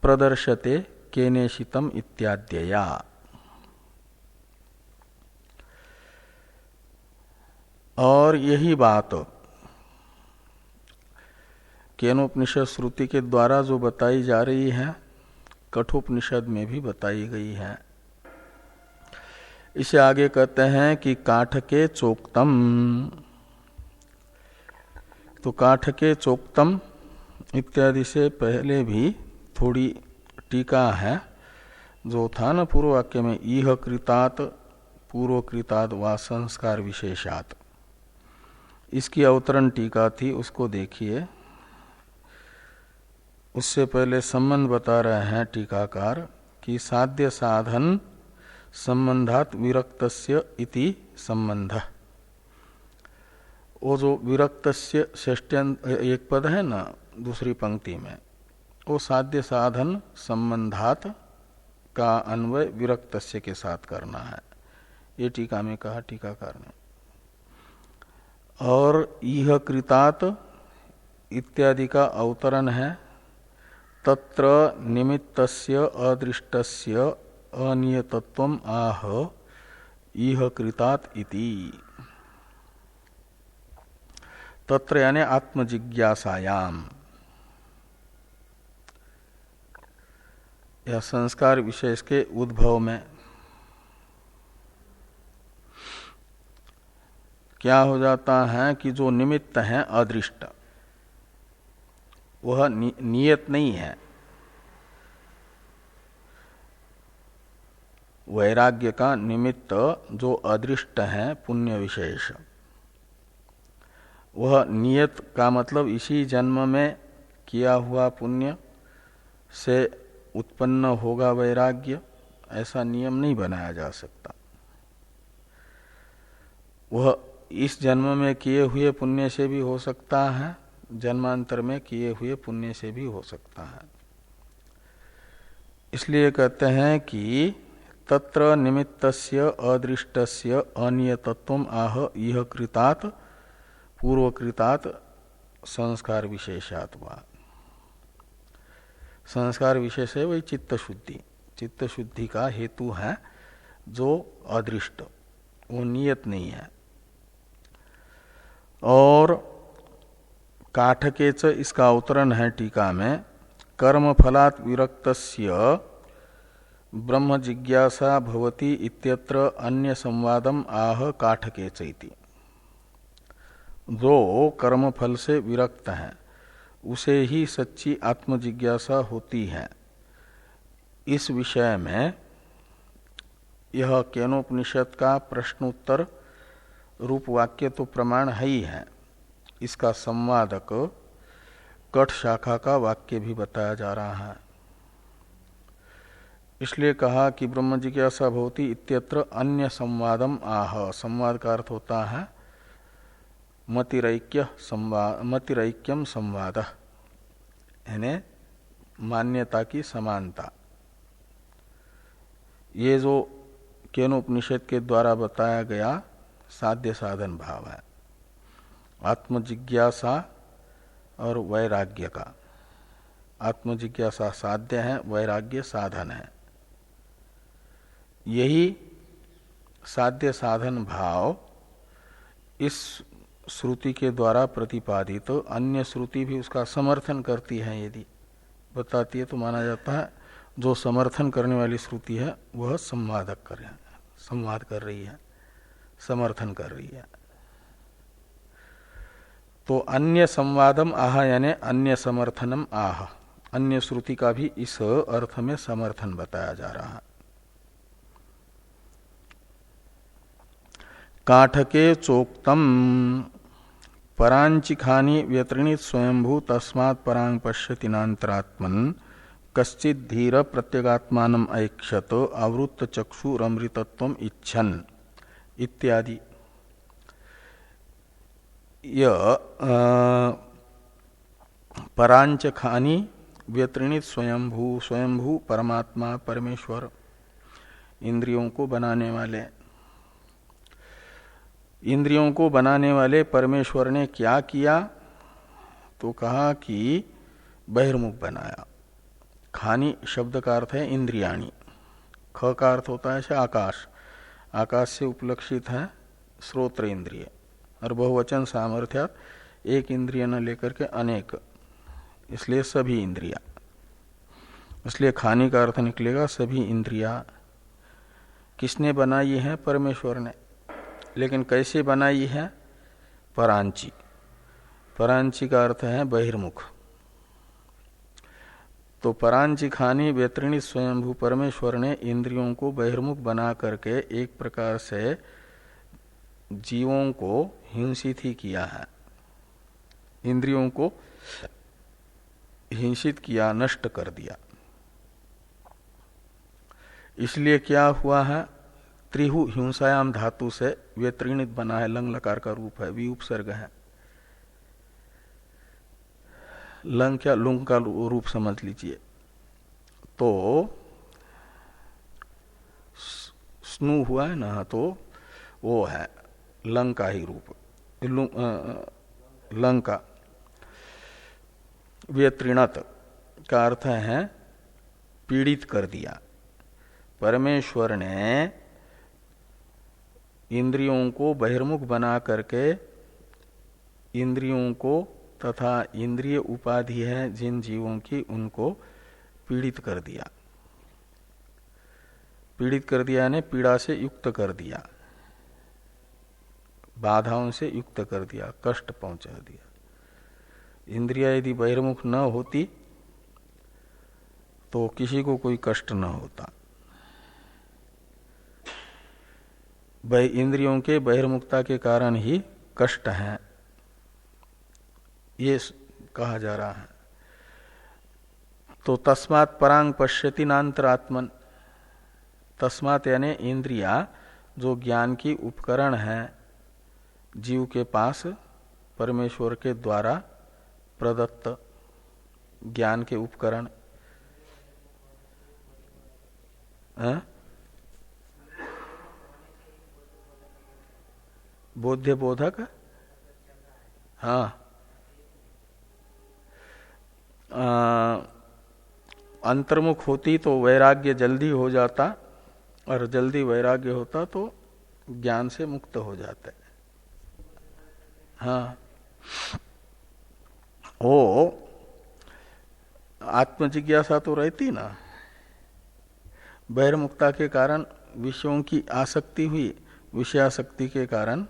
प्रदर्शते केनेशितम इत्याद्यया। और यही बात केनोपनिषद श्रुति के द्वारा जो बताई जा रही है कठोपनिषद में भी बताई गई है। इसे आगे कहते हैं कि काठ के चोक्तम। तो काठ के चोक्तम इत्यादि से पहले भी थोड़ी टीका है, जो था न पूर्व वाक्य में इह कृतात पूर्व कृतात वा संस्कार विशेषात। इसकी अवतरण टीका थी, उसको देखिए। उससे पहले संबंध बता रहे हैं टीकाकार कि साध्य साधन संबंधात विरक्तस्य इति संबंध। वो जो विरक्तस्य षष्ट्यंत एक पद है ना दूसरी पंक्ति में, वो साध्य साधन संबंधात का अन्वय विरक्तस्य के साथ करना है। ये टीका में कहा टीकाकार ने। और इह कृतात इत्यादि का अवतरण है तत्र निमित्तस्य अदृष्टस्य अनियतत्वम आह इह कृतात इति। तत्र यानी आत्मजिज्ञासायाम, या संस्कार विशेष के उद्भव में क्या हो जाता है कि जो निमित्त है अदृष्ट, वह नियत नहीं है। वैराग्य का निमित्त जो अदृष्ट है पुण्य विशेष, वह नियत का मतलब इसी जन्म में किया हुआ पुण्य से उत्पन्न होगा वैराग्य, ऐसा नियम नहीं बनाया जा सकता। वह इस जन्म में किए हुए पुण्य से भी हो सकता है, जन्मांतर में किए हुए पुण्य से भी हो सकता है। इसलिए कहते हैं कि तत्र निमित्तस्य अदृष्टस्य अनियतत्वम आह इह कृतात पूर्वकृतात संस्कार विशेषात् वा। संस्कार विशेष है वही चित्त शुद्धि, चित्त शुद्धि का हेतु है जो अदृष्ट, वो नियत नहीं है। और काठकेच इसका अवतरण है टीका में, कर्म फलात् विरक्तस्य ब्रह्म जिज्ञासा भवति इत्यत्र अन्य संवादम आह काठकेच इति। जो कर्म फल से विरक्त है उसे ही सच्ची आत्मजिज्ञासा होती है। इस विषय में यह केनोपनिषद का प्रश्नोत्तर रूप वाक्य तो प्रमाण है ही है, इसका संवादक कठ शाखा का वाक्य भी बताया जा रहा है। इसलिए कहा कि ब्रह्म जिज्ञासा भवति इत्यत्र अन्य संवादम आह। संवाद का अर्थ होता है मतिरैक्यम संवाद, यानी मान्यता की समानता। ये जो केनोपनिषद के द्वारा बताया गया साध्य साधन भाव है, आत्मजिज्ञासा और वैराग्य का। आत्मजिज्ञासा साध्य है, वैराग्य साधन है। यही साध्य साधन भाव इस श्रुति के द्वारा प्रतिपादित तो अन्य श्रुति भी उसका समर्थन करती है। यदि बताती है तो माना जाता है जो समर्थन करने वाली श्रुति है वह संवाद कर रही है, समर्थन कर रही है। तो अन्य संवादम आह यानी अन्य समर्थनम आह, अन्य श्रुति का भी इस अर्थ में समर्थन बताया जा रहा है। काठके चोक्तम परांचिखानि व्यतृणीत स्वयंभू तस्मात् परांग पश्यति नान्तरात्मन कश्चित् धीर प्रत्यगात्मानम ऐक्षत आवृत्त चक्षुरमृतत्वम इच्छन इत्यादि। परांचखानि व्यतृणीत स्वयंभू, स्वयंभू परमात्मा परमेश्वर, इंद्रियों को बनाने वाले। इंद्रियों को बनाने वाले परमेश्वर ने क्या किया? तो कहा कि बहिर्मुख बनाया। खानी शब्द का अर्थ है इंद्रियाणी, ख का अर्थ होता है आकाश, आकाश से उपलक्षित है श्रोत्र इंद्रिय, और बहुवचन सामर्थ्यात एक इंद्रिय न लेकर के अनेक, इसलिए सभी इंद्रिया। इसलिए खानी का अर्थ निकलेगा सभी इंद्रिया। किसने बनाई है? परमेश्वर ने। लेकिन कैसे बनाई है? परांची। परांची का अर्थ है बहिर्मुख। तो परांची खानी व्यतृणी स्वयंभू परमेश्वर ने इंद्रियों को बहिर्मुख बना करके एक प्रकार से जीवों को हिंसित ही किया है, इंद्रियों को हिंसित किया, नष्ट कर दिया। इसलिए क्या हुआ है? त्रिहु हिंसायाम धातु से व्यतृणित बना है, लंग लकार का रूप है, वी उपसर्ग है। लंग क्या लुंग का रूप समझ लीजिए। तो स्नु हुआ है ना, तो वो है लंग का ही रूप। लंका। व्यत्रिणत का अर्थ है पीड़ित कर दिया। परमेश्वर ने इंद्रियों को बहिर्मुख बना करके इंद्रियों को तथा इंद्रिय उपाधि है जिन जीवों की उनको पीड़ित कर दिया। पीड़ित कर दिया ने पीड़ा से युक्त कर दिया, बाधाओं से युक्त कर दिया, कष्ट पहुंचा दिया। इंद्रिया यदि बहिर्मुख न होती तो किसी को कोई कष्ट न होता। इंद्रियों के बहिर्मुखता के कारण ही कष्ट है, ये कहा जा रहा है। तो तस्मात् परांग पश्यति नान्तरात्मन, तस्मात् यानी इंद्रिया जो ज्ञान की उपकरण है जीव के पास परमेश्वर के द्वारा प्रदत्त ज्ञान के उपकरण, बोध्य बोधक, हाँ, अंतर्मुख होती तो वैराग्य जल्दी हो जाता, और जल्दी वैराग्य होता तो ज्ञान से मुक्त हो जाते। हाँ, वो आत्मजिज्ञासा तो रहती ना, बहिर्मुखता के कारण विषयों की आसक्ति हुई, विषयासक्ति के कारण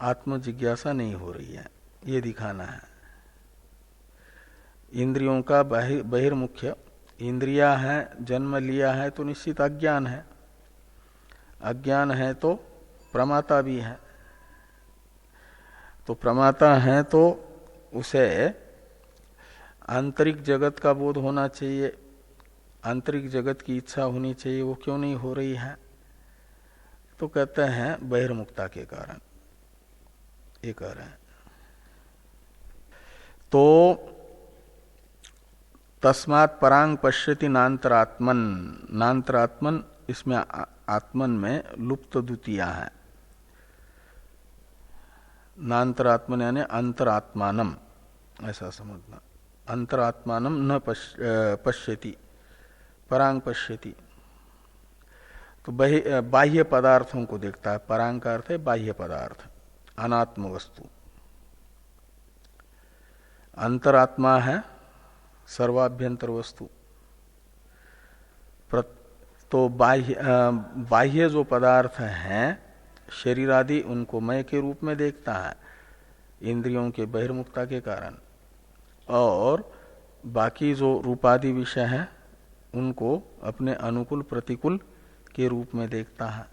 आत्मजिज्ञासा नहीं हो रही है, ये दिखाना है। इंद्रियों का बहिर्मुख्य, इंद्रिया है, जन्म लिया है तो निश्चित अज्ञान है, अज्ञान है तो प्रमाता भी है। तो प्रमाता है तो उसे आंतरिक जगत का बोध होना चाहिए, आंतरिक जगत की इच्छा होनी चाहिए, वो क्यों नहीं हो रही है? तो कहते हैं बहिर्मुखता के कारण, ये कह रहे हैं। तो तस्मात् परांग पश्यति नान्तरात्मन, नान्तरात्मन इसमें आत्मन में लुप्त द्वितीया है। नान्तरात्मन यानी अंतरात्मानम, ऐसा समझना। अंतरात्मानम न पश्यति, परांग पश्यति तो बाह्य पदार्थों को देखता है। परांग का अर्थ है बाह्य पदार्थ, अनात्म वस्तु। अंतरात्मा है सर्वाभ्यंतर वस्तु। तो बाह्य जो पदार्थ हैं शरीर आदि, उनको मय के रूप में देखता है इंद्रियों के बहिर्मुखता के कारण, और बाकी जो रूपादि विषय हैं उनको अपने अनुकूल प्रतिकूल के रूप में देखता है।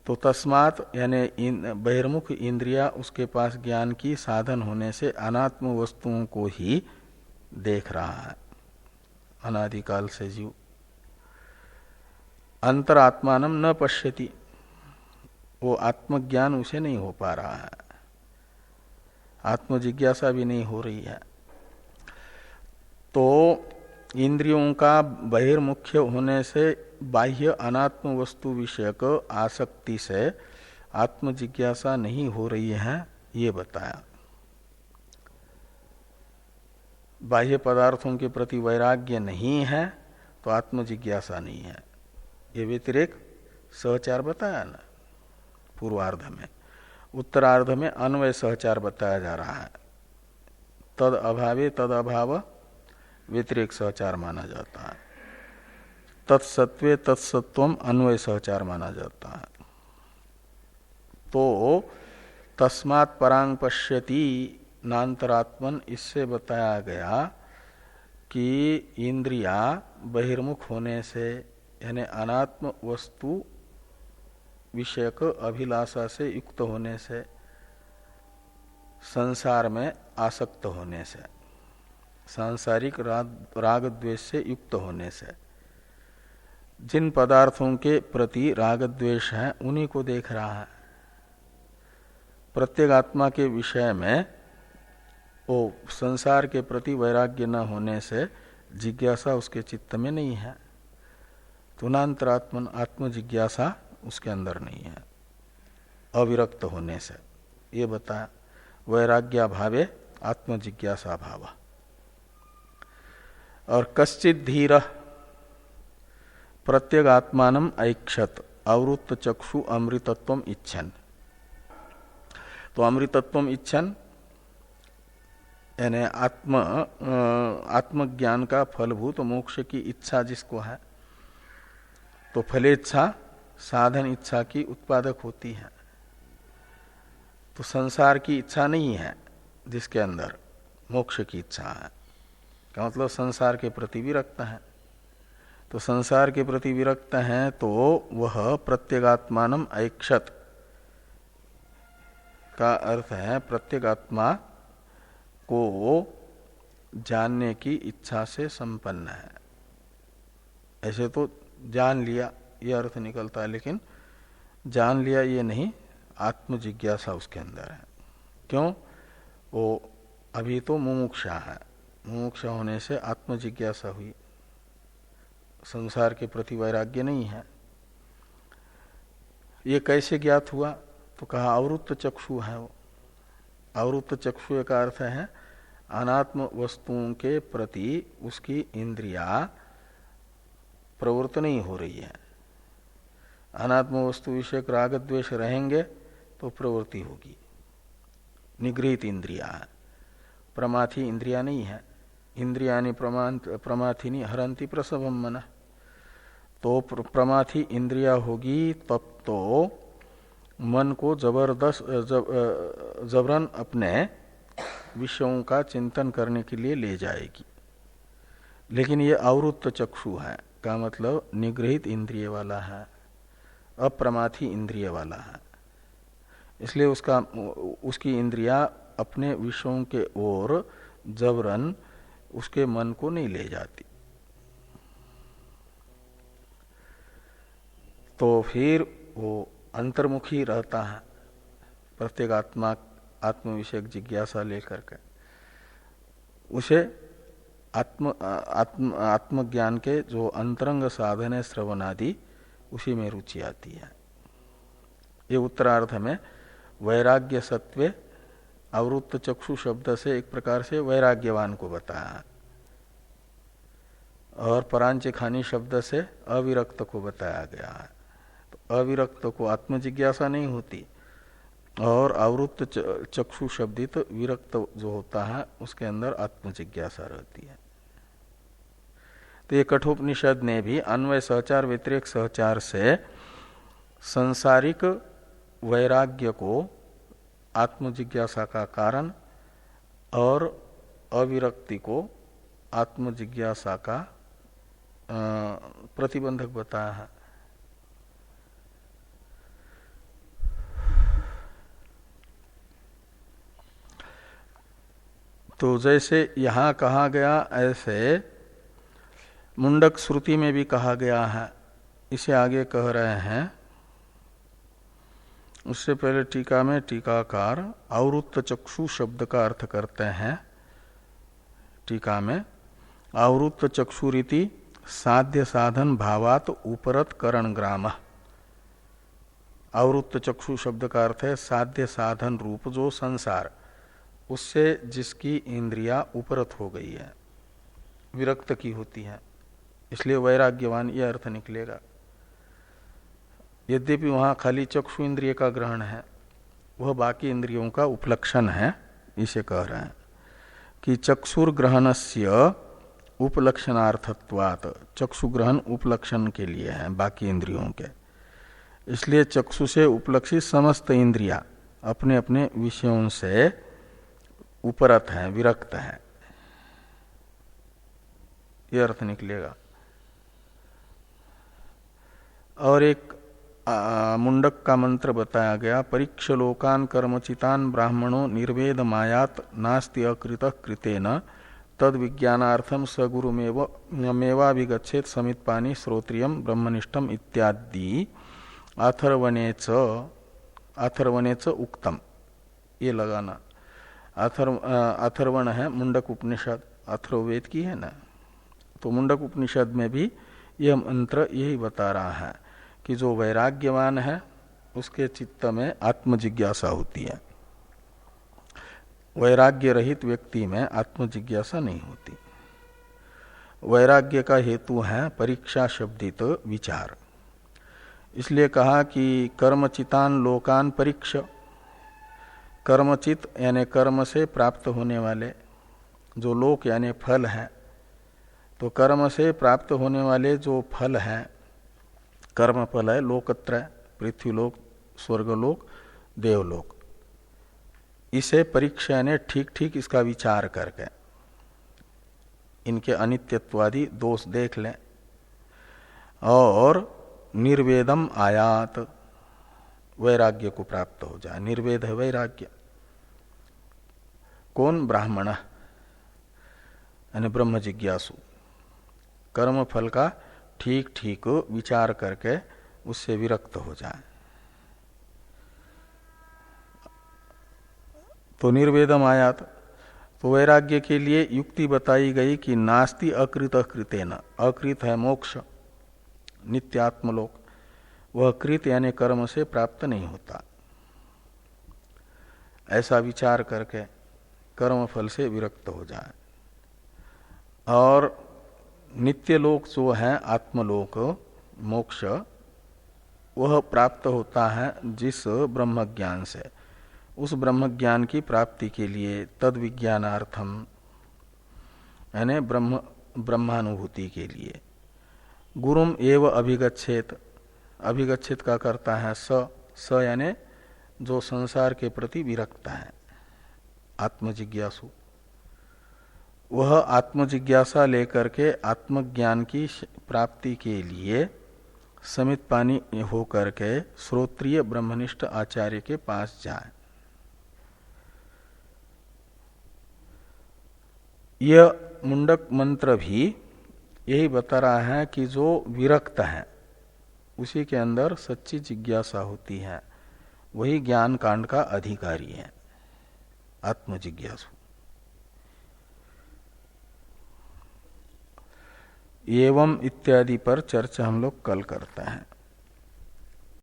तो तस्मात् यानी बहिर्मुख इंद्रिया उसके पास ज्ञान की साधन होने से अनात्म वस्तुओं को ही देख रहा है अनादिकाल से जीव। अंतरात्मानम न पश्यति, वो आत्मज्ञान उसे नहीं हो पा रहा है, आत्मजिज्ञासा भी नहीं हो रही है। तो इंद्रियों का बहिर्मुख्य होने से बाह्य अनात्म वस्तु विषयक आसक्ति से आत्मजिज्ञासा नहीं हो रही है, ये बताया। बाह्य पदार्थों के प्रति वैराग्य नहीं है तो आत्मजिज्ञासा नहीं है, ये व्यतिरेक सहचार बताया ना पूर्वार्ध में। उत्तरार्ध में अन्वय सहचार बताया जा रहा है। तद अभावे तद अभाव व्यतिरेक सहचार माना जाता है, तत्सत्वे तत्सत्वम अन्वय सहचार माना जाता है। तो तस्मात् परांग पश्यति नान्तरात्मन, इससे बताया गया कि इंद्रिया बहिर्मुख होने से यानी अनात्म वस्तु विषयक अभिलाषा से युक्त होने से, संसार में आसक्त होने से, सांसारिक राग द्वेष से युक्त होने से, जिन पदार्थों के प्रति राग द्वेष है उन्हीं को देख रहा है। प्रत्येक आत्मा के विषय में वो संसार के प्रति वैराग्य न होने से जिज्ञासा उसके चित्त में नहीं है, तो नान्तरात्मन आत्म जिज्ञासा उसके अंदर नहीं है। अविरक्त होने से, ये बताया। वैराग्या भावे आत्मजिज्ञासा भाव। और कश्चित धीर प्रत्यगात्मानम ऐक्षत अवृत्त चक्षु अमृतत्वम इच्छन। तो अमृतत्वम इच्छन यानी आत्मज्ञान का फलभूत मोक्ष की इच्छा जिसको है, तो फलेच्छा साधन इच्छा की उत्पादक होती है। तो संसार की इच्छा नहीं है जिसके अंदर मोक्ष की इच्छा है, का मतलब संसार के प्रति विरक्त है। तो संसार के प्रति विरक्त हैं तो वह प्रत्यगात्मानम ऐक्षत का अर्थ है प्रत्यगात्मा को जानने की इच्छा से संपन्न है। ऐसे तो जान लिया ये अर्थ निकलता है, लेकिन जान लिया ये नहीं, आत्म जिज्ञासा उसके अंदर है। क्यों? वो अभी तो मुमुक्षा है, मुमुक्षा होने से आत्म जिज्ञासा हुई, संसार के प्रति वैराग्य नहीं है। ये कैसे ज्ञात हुआ? तो कहा अवृत्त चक्षु है वो। अवृत्त चक्षु का अर्थ है अनात्म वस्तुओं के प्रति उसकी इंद्रिया प्रवृत्त नहीं हो रही है। अनात्म वस्तु विषयक राग द्वेष रहेंगे तो प्रवृत्ति होगी। निगृहित इंद्रिया है, प्रमाथी इंद्रिया नहीं है। इंद्रियानि प्रमाथिनी हरंती प्रसवम मन। तो प्रमाथी इंद्रिया होगी तब तो मन को जबरन अपने विषयों का चिंतन करने के लिए ले जाएगी। लेकिन ये अवृत्त चक्षु है का मतलब निगृहित इंद्रिय वाला है, अप्रमाथी इंद्रिय वाला है। इसलिए उसकी इंद्रिया अपने विषयों के ओर जबरन उसके मन को नहीं ले जाती। तो फिर वो अंतर्मुखी रहता है, प्रत्येगात्मा आत्म विषयक जिज्ञासा लेकर के उसे आत्मज्ञान के जो अंतरंग साधन है श्रवण आदि, उसी में रुचि आती है। ये उत्तरार्थ में वैराग्य सत्वे अवृत्त चक्षु शब्द से एक प्रकार से वैराग्यवान को बताया, और परांचखानी शब्द से अविरक्त को बताया गया है। तो अविरक्त को आत्मजिज्ञासा नहीं होती, और अवृत्त चक्षु शब्दित विरक्त जो होता है उसके अंदर आत्मजिज्ञासा रहती है। तो ये कठोपनिषद ने भी अन्वय सहचार व्यतिरेक सहचार से संसारिक वैराग्य को आत्मजिज्ञासा का कारण और अविरक्ति को आत्मजिज्ञासा का प्रतिबंधक बताया है। तो जैसे यहाँ कहा गया ऐसे मुंडक श्रुति में भी कहा गया है, इसे आगे कह रहे हैं। उससे पहले टीका में टीकाकार अवृत्त चक्षु शब्द का अर्थ करते हैं। टीका में अवृत्त चक्षुरीति साध्य साधन भावात उपरत करण ग्राम। अवृत्त चक्षु शब्द का अर्थ है साध्य साधन रूप जो संसार, उससे जिसकी इंद्रिया उपरत हो गई है, विरक्त की होती है, इसलिए वैराग्यवान यह अर्थ निकलेगा। यद्यपि वहाँ खाली चक्षु इंद्रिय का ग्रहण है, वह बाकी इंद्रियों का उपलक्षण है। इसे कह रहे हैं कि चक्षुर्ग्रहणस्य उपलक्षणार्थत्वात्, चक्षु ग्रहण उपलक्षण के लिए है बाकी इंद्रियों के, इसलिए चक्षु से उपलक्षित समस्त इंद्रिया अपने अपने विषयों से उपरत है, विरक्त है, यह अर्थ निकलेगा। और एक मुंडक का मंत्र बताया गया, परीक्ष लोकान कर्मचितान ब्राह्मणों निर्वेद मायात नास्ति अकृत कृतेन तद विज्ञानार्थम सगुरुमेवाभिगच्छेत समित्पानि श्रोत्रियम ब्रह्मनिष्ठम इत्यादि अथर्वणेच उक्तम। ये लगाना, अथर्वण है मुंडक उपनिषद, अथर्ववेद की है ना। तो मुंडक उपनिषद में भी यह मंत्र यही बता रहा है कि जो वैराग्यवान है उसके चित्त में आत्म जिज्ञासा होती है। वैराग्य रहित व्यक्ति में आत्म जिज्ञासा नहीं होती। वैराग्य का हेतु है परीक्षा शब्दित विचार। इसलिए कहा कि कर्मचितान लोकान परीक्ष। कर्मचित यानी कर्म से प्राप्त होने वाले जो लोक यानी फल है, तो कर्म से प्राप्त होने वाले जो फल हैं, कर्म फल है लोकत्रय, पृथ्वीलोक, स्वर्गलोक, देवलोक, इसे परीक्षा ने ठीक ठीक इसका विचार करके इनके अनित्यत्वादि दोष देख लें और निर्वेदम आयात, वैराग्य को प्राप्त हो जाए। निर्वेद है वैराग्य। कौन? ब्राह्मण यानी ब्रह्म जिज्ञासु। कर्म फल का ठीक ठीक विचार करके उससे विरक्त हो जाए। तो निर्वेदम आयात, तो वैराग्य के लिए युक्ति बताई गई कि नास्ति अकृत कृतेन। अकृत है मोक्ष, नित्यात्मलोक, वह कृत यानी कर्म से प्राप्त नहीं होता। ऐसा विचार करके कर्म फल से विरक्त हो जाए। और नित्य लोक जो है आत्मलोक मोक्ष, वह प्राप्त होता है जिस ब्रह्म ज्ञान से। उस ब्रह्म ज्ञान की प्राप्ति के लिए तद विज्ञानार्थम यानी ब्रह्मानुभूति के लिए गुरुम एव अभिगच्छेत। अभिगच्छेत का करता है स यानी जो संसार के प्रति विरक्त है, आत्मजिज्ञासु। वह आत्मजिज्ञासा लेकर के आत्मज्ञान की प्राप्ति के लिए समित पानी होकर के श्रोत्रिय ब्रह्मनिष्ठ आचार्य के पास जाए। यह मुंडक मंत्र भी यही बता रहा है कि जो विरक्त है उसी के अंदर सच्ची जिज्ञासा होती है, वही ज्ञान कांड का अधिकारी है, आत्मजिज्ञासु। एवं इत्यादि पर चर्चा हम लोग कल करते हैं।